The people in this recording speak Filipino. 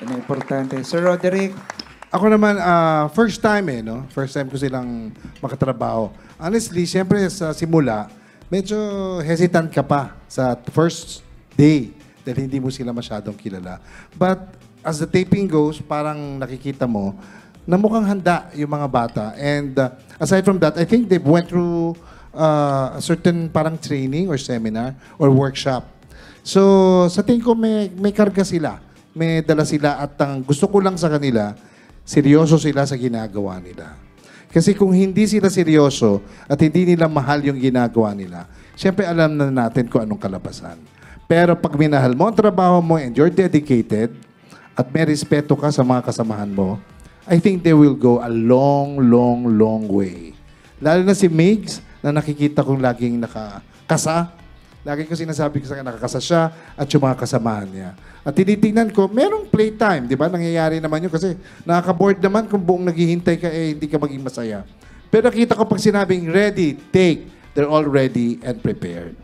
Yan ang importante. Sir Roderick, Ako naman, first time no? First time ko silang makatrabaho. Honestly, siyempre sa simula, medyo hesitant ka pa sa first day dahil hindi mo sila masyadong kilala. But as the taping goes, parang nakikita mo na mukhang handa yung mga bata. And aside from that, I think they went through a certain parang training or seminar or workshop. So, sa tingin ko may karga sila. May dala sila at ang gusto ko lang sa kanila, seryoso sila sa ginagawa nila. Kasi kung hindi sila seryoso at hindi nila mahal yung ginagawa nila, syempre alam na natin kung anong kalabasan. Pero pag minahal mo ang trabaho mo and you're dedicated at may respeto ka sa mga kasamahan mo, I think they will go a long, long, long way. Lalo na si Migs na nakikita kong laging nakakasa. Lagi ko sinasabi ko sa kanya, nakakasa siya at yung mga kasamahan niya. At tinitingnan ko, merong playtime, di ba? Nangyayari naman yun kasi nakaka-board naman kung buong naghihintay ka, hindi ka maging masaya. Pero nakita ko pag sinabing ready, take, they're all ready and prepared.